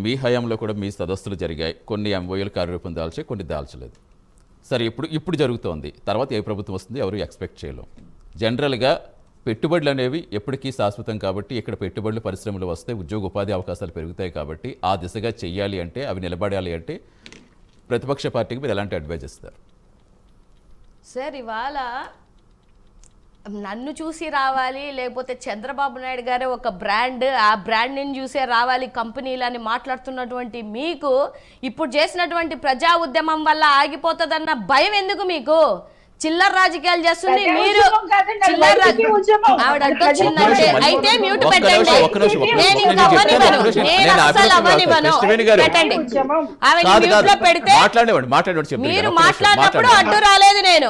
మీ హయాంలో కూడా మీ సదస్సులు జరిగాయి, కొన్ని ఎంఓయూలు కార్యరూపం దాల్చి కొన్ని దాల్చలేదు. సరే, ఇప్పుడు జరుగుతోంది, తర్వాత ఏ ప్రభుత్వం వస్తుంది ఎవరు ఎక్స్పెక్ట్ చేయలేం. జనరల్గా పెట్టుబడులు అనేవి ఎప్పటికీ శాశ్వతం కాబట్టి ఇక్కడ పెట్టుబడులు పరిశ్రమలు వస్తే ఉద్యోగ ఉపాధి అవకాశాలు పెరుగుతాయి కాబట్టి ఆ దిశగా చెయ్యాలి అంటే అవి నిలబడాలి అంటే ప్రతిపక్ష పార్టీకి మీరు ఎలాంటి అడ్వైజ్ ఇస్తారు? సార్ ఇవాళ నన్ను చూసి రావాలి లేకపోతే చంద్రబాబు నాయుడు గారే ఒక బ్రాండ్, ఆ బ్రాండ్ని చూసే రావాలి కంపెనీలని మాట్లాడుతున్నటువంటి మీకు ఇప్పుడు చేసినటువంటి ప్రజా ఉద్యమం వల్ల ఆగిపోతుందన్న భయం ఎందుకు? మీకు చిల్లర రాజకీయాలు చేస్తుంది మీరు. ఆవిడ అడ్డొచ్చిందంటే అయితే మ్యూట్ పెట్టండి. నేను ఇంకా అవ్వనివ్వను, నేను అసలు అవ్వనివ్వను. పెట్టండి, ఆవిడ మ్యూట్ లో పెడితే మీరు మాట్లాడినప్పుడు అడ్డు రాలేదు. నేను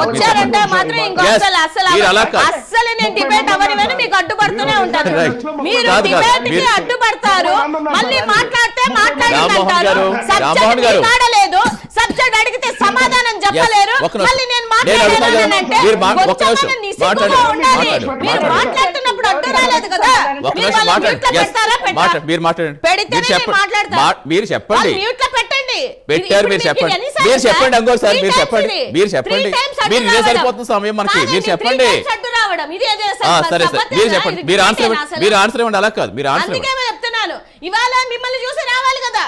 వచ్చారంటే మాత్రం ఇంకా అస్సలు నేను డిబేట్ అవ్వనివ్వను, మీకు అడ్డుపడుతూనే ఉంటాను. మీరు డిబేట్ కి అడ్డుపడతారు, మళ్ళీ మాట్లాడితే మాట్లాడారు, సబ్జెక్ట్ మాట్లాడలేదు, సబ్జెక్ట్ అడిగితే సమాధానం చెప్పలేరు, మళ్ళీ నేను మాట్లాడుతున్నప్పుడు అడ్డు రాలేదు కదా. మీరు చెప్పండి, పెట్టారు, మీరు చెప్పండి, మీరు చెప్పండి, అంగోసారి మీరు చెప్పండి, మీరు చెప్పండి, మీరు ఇదే సరిపోతుంది సమయం మనకి, మీరు చెప్పండి. సరే సరే, మీరు చెప్పండి, మీరు ఆన్సర్ ఇవ్వండి. అలా కాదు, మీరు ఆన్సర్ చెప్తున్నాను. ఇవాళ మిమ్మల్ని చూసి రావాలి కదా,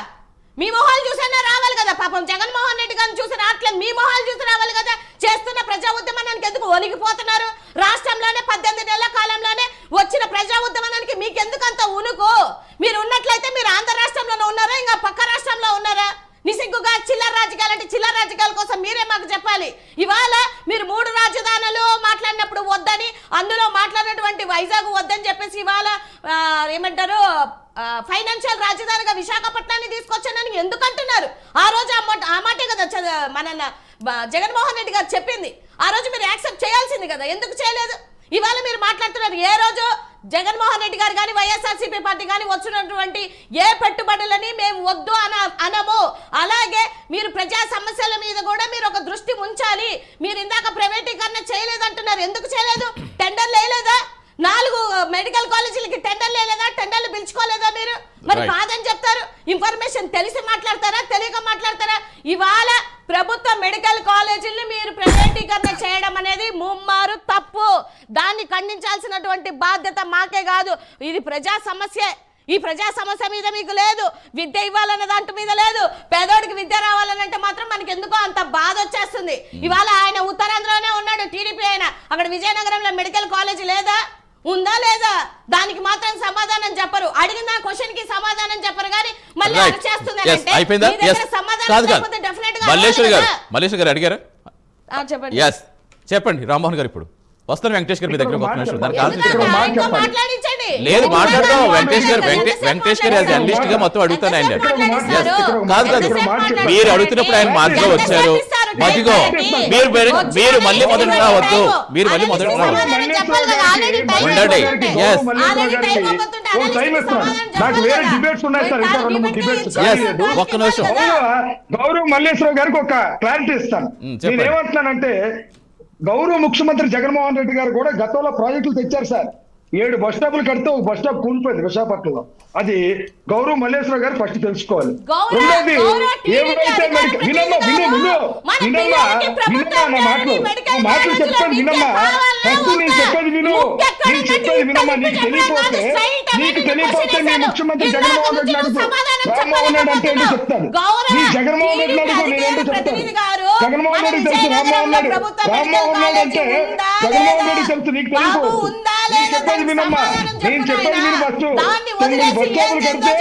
మీ మొహాలు చూసైనా రావాలి కదా. పాపం జగన్మోహన్ రెడ్డి గారిని చూసి రావట్లేదు, మీ మొహాలు చూసి రావాలి కదా. చేస్తున్న ప్రజా ఉద్యమానికి ఎందుకు ఒలిగిపోతున్నారు? రాష్ట్రంలోనే 18 నెలల కాలంలోనే వచ్చిన ప్రజా ఉద్యమానికి మీకు ఎందుకు అంత ఉనుకు? మీరు ఉన్నట్లయితే మీరు ఆంధ్ర రాష్ట్రంలోనే ఉన్నారా, ఇంకా పక్క రాష్ట్రంలో ఉన్నారా? నిసిగ్గుగా చిల్లర రాజకీయాలు అంటే చిల్లర రాజకీయాల కోసం మీరే మాకు చెప్పాలి. ఇవాళ మీరు 3 రాజధానులు మాట్లాడినప్పుడు వద్దని, అందులో మాట్లాడినటువంటి వైజాగ్ వద్దని చెప్పేసి ఇవాళ ఏమంటారు ఫైనాన్షియల్ రాజధానిగా విశాఖపట్నాన్ని తీసుకొచ్చానని ఎందుకు అంటున్నారు? ఆ రోజు ఆ మాటే కదా మన జగన్మోహన్ రెడ్డి గారు చెప్పింది. ఆ రోజు మీరు యాక్సెప్ట్ చేయాల్సింది కదా, ఎందుకు చేయలేదు? ఇవాళ మీరు మాట్లాడుతున్నారు. ఏ రోజు జగన్మోహన్ రెడ్డి గారు కానీ వైఎస్ఆర్సీపీ పార్టీ కానీ వచ్చినటువంటి ఏ పెట్టుబడులని మేము వద్దు అనము. అలాగే మీరు ప్రజా సమస్యల మీద కూడా మీరు ఒక దృష్టి ఉంచాలి. మీరు ఇందాక ప్రైవేటీకరణ చేయలేదంటున్నారు, ఎందుకు చేయలేదు? టెండర్లు వేయలేదా? 4 మెడికల్ కాలేజీలకి టెండర్లు వేయలేదా? టెండర్లు పిలుచుకోలేదా మీరు? మరి కాదని చెప్తారు. ఇన్ఫర్మేషన్ తెలిసి మాట్లాడతారా, తెలియక మాట్లాడతారా? ఇవాళ ప్రభుత్వ మెడికల్ కాలేజీల్ని మీరు ప్రైవేటీకరణ చేయడం అనేది ముమ్మారు తప్పు. దాన్ని ఖండించాల్సినటువంటి బాధ్యత మాకే కాదు, ఇది ప్రజా సమస్యే. ఈ ప్రజా సమస్య మీద మీకు లేదు, విద్య ఇవ్వాలన్న దాంట్ మీద లేదు, పేదోడికి విద్య రావాలనంటే మాత్రం మనకి ఎందుకో అంత బాధ వచ్చేస్తుంది. ఇవాళ ఆయన ఉత్తరాంధ్రలోనే ఉన్నాడు, టీడీపీ ఆయన, అక్కడ విజయనగరంలో మెడికల్ కాలేజీ లేదా? ఉందా లేదా? దానికి మాత్రం సమాధానం చెప్పరు. అడిగిన క్వశ్చన్ కి సమాధానం చెప్పరు కానీ మళ్ళీ మల్లేశ్వర్ గారు అడిగారా? చెప్పండి రామ్మోహన్ గారు. ఇప్పుడు వస్తాను వెంకటేష్ గారు మీ దగ్గర. లేదు మాట్లాడదాం, వెంకటేష్ గారు జర్నలిస్ట్ గా మొత్తం అడుగుతాను ఆయన. కాదు కాదు, మీరు అడుగుతున్నప్పుడు ఆయన మాటలో వచ్చారు మధ్యలో. మీరు మళ్ళీ మొదటి రావద్దు, మీరు మళ్ళీ మొదటి రావద్దు, ఉండండి. ఒక్క నిమిషం. గౌరవ్ మల్లేశ్వరరావు గారికి ఒక క్లారిటీ ఇస్తాను. నేను ఏమంటున్నానంటే, గౌరవ ముఖ్యమంత్రి జగన్మోహన్ రెడ్డి గారు కూడా గతంలో ప్రాజెక్టులు తెచ్చారు సార్. 7 బస్ స్టాపులు కడితే ఒక బస్ స్టాప్ కూలిపోయింది విశాఖపట్నంలో. అది గౌరవ మల్లేశ్వరరావు గారు ఫస్ట్ తెలుసుకోవాలి. రెండోది, ఏమైతే మాటలు చెప్పాను వినమ్మా. ఫస్ట్ నేను చెప్పేది విను, నీకు తెలియపోతే మీ ముఖ్యమంత్రి జగన్మోహన్ రెడ్డి అడుగు. రామ్మోహన్ రెడ్డి అంటే ఏంటో చెప్తాను. నీ జగన్మోహన్ రెడ్డి అడుగు, నేనేంటో చెప్తాను. జగన్మోహన్ రెడ్డి తెలుసు, రామ్మోహన్ రెడ్డి అంటే జగన్మోహన్ రెడ్డి తెలుసు, నీకు తెలియపోవచ్చు. చెప్పేది వినమ్మా, నేను చెప్పేది విను. ఫస్ట్ 9 బస్ స్టాపులు కడితే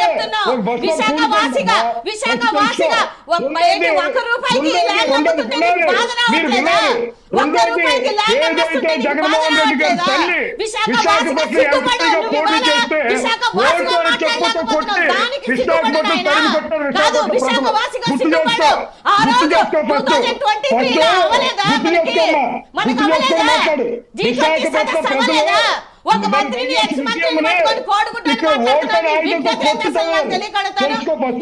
ఒక బస్ స్టాప్ మీరు వినాలి. రెండోది, ఏదైతే జగన్మోహన్ రెడ్డి గారి తల్లి విశాఖపట్నం ఎంపీగా పోటీ చేస్తే ఓటు అని చెప్పుతో కొట్టి విశాఖపట్నం తరిమి కొట్టారు. విశాఖపట్నం గుర్తు చేసుకో, ఫస్ట్ గుర్తు చేసుకోమ్మా, గుర్తు చేసుకొని మాట్లాడు. విశాఖపట్నం ప్రజలు ఒక మంత్రిని ఎక్స్ మంత్రిని పట్టుకొని కోడిగుడ్డు అని మాట్లాడుతున్నారు. మీ విజ్ఞత ఏంటి అసలు నాకు తెలియకడుగుతాను.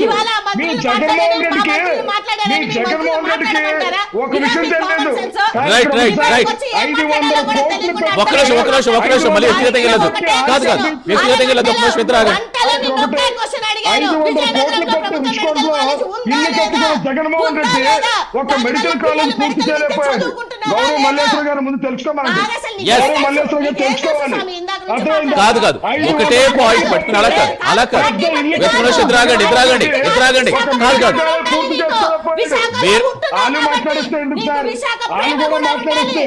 ఇవాళ ఆ మంత్రులు మాట్లాడారు, మా మంత్రులు మాట్లాడారని మీ మంత్రులు మాట్లాడమంటారా? ఒక విషయం ఇవన్నీ common తెలియదు. sense. Right, right, right. వచ్చి ఏం మాట్లాడాలో కూడా తెలియకుండా ఒక్క నిమిషం మళ్ళీ వ్యక్తిగతంగా వెళ్ళదు. కాదు వ్యక్తిగతంగా వెళ్ళదు. ఒక్క నిమిషం ఇద్దరు ఆగండి. గంటలో నిన్ను ఒకే క్వశ్చన్ అడిగాను. 500 విజయనగరంలో కోట్లు ప్రభుత్వ పెట్టి మెడికల్ కాలేజ్ ఉందా ఇల్లు కట్టుకున్న లేదా? జగన్మోహన్ ఉందా రెడ్డి లేదా? ఒక దాని మెడికల్ మీద కాలేజ్ పిల్లలు పూర్తి మెడికల్ చేయలేకపోయాడు. చదువుకుంటున్నారా గౌరవ లేదా? మల్లేశ్వర గారు ముందు తెలుసుకోమనండి. అసలు నీకు గౌరవ ఏం మల్లేశ్వర గారు తెలుసు? నీకేం తెలుసు తెలుసుకోవాలి. స్వామి? ఇందాక నుంచి అర్థమైందా? కాదు ఒకటే పాయింట్ పట్టుకుని అలా కాదు ఇద్దరు ఆగండి పూర్తి చేసుకోలేకపోయాడు. మీరు- వాళ్ళు మాట్లాడిస్తే ఎందుకు సార్? వాళ్ళు కూడా మాట్లాడిస్తే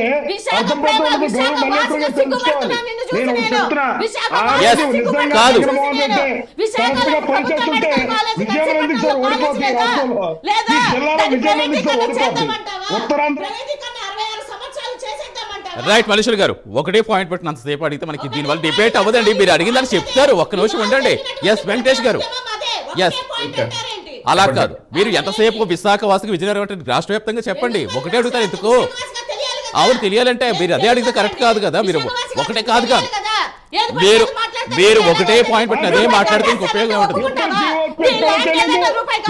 అర్థమైపోతుంది. గౌరవ మల్లేశ్వర గారు తెలుసుకోవాలి. నేను ఒకటి చెప్తున్నా. Yes. నిజంగా కాదు. జగన్మోహన్ రెడ్డి కరెక్ట్గా పనిచేస్తుంటే విజయం ఎందుకు సార్ ఓడిపోతుంది రాష్ట్రంలో? ఈ జిల్లాలో విజయం ఎందుకు సార్ ఓడిపోతుంది? ఉత్తరాంధ్ర రైట్ మల్లేశ్వర్ గారు ఒకటే పాయింట్ పెట్టిన అంతసేపు అడిగితే మనకి దీనివల్ల డిబేట్ అవ్వదండి. మీరు అడిగిందని చెప్తారు. ఒక్క నిమిషం ఉండండి. ఎస్ వెంకటేష్ గారు ఎస్ అలా కాదు. మీరు ఎంతసేపు విశాఖ వాసికి విజయనగరం రాష్ట్ర వ్యాప్తంగా చెప్పండి. ఒకటే అడుగుతారు ఎందుకు? అవును తెలియాలంటే మీరు అదే అడిగితే కరెక్ట్ కాదు కదా. మీరు ఒకటే కాదు మీరు ఒకటే పాయింట్ పెట్టిన అదే మాట్లాడితే ఇంక ఉపయోగం ఉంటుంది.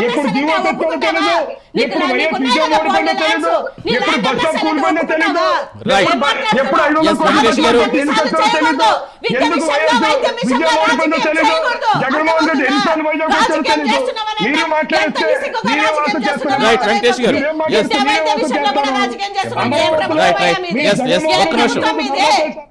ఎప్పుడు జీవో పెట్టాలో తెలీదు, ఎప్పుడు వైఎస్ విజయవాడ పడినా తెలీదు, ఎప్పుడు బస్ స్టాప్ కూలిపోయినా తెలీదు, రైట్. ఎప్పుడు 500 Yes, కోట్ల వెంకటేష్ గారు. ఎందుకు వచ్చారో తెలీదు, ఎందుకు వైఎస్ విజయవాడ పడినా తెలీదు, జగన్మోహన్ రెడ్డి ఎన్నిసార్లు వైజాగ్ వచ్చారో తెలీదు. మీరు మాట్లాడిస్తే మీరే వాసన చేస్తున్నారు. రైట్ వెంకటేష్ గారు ఎస్ మీరే వాసన చేస్తారు. రైట్ రైట్ ఎస్ ఒక్క నిమిషం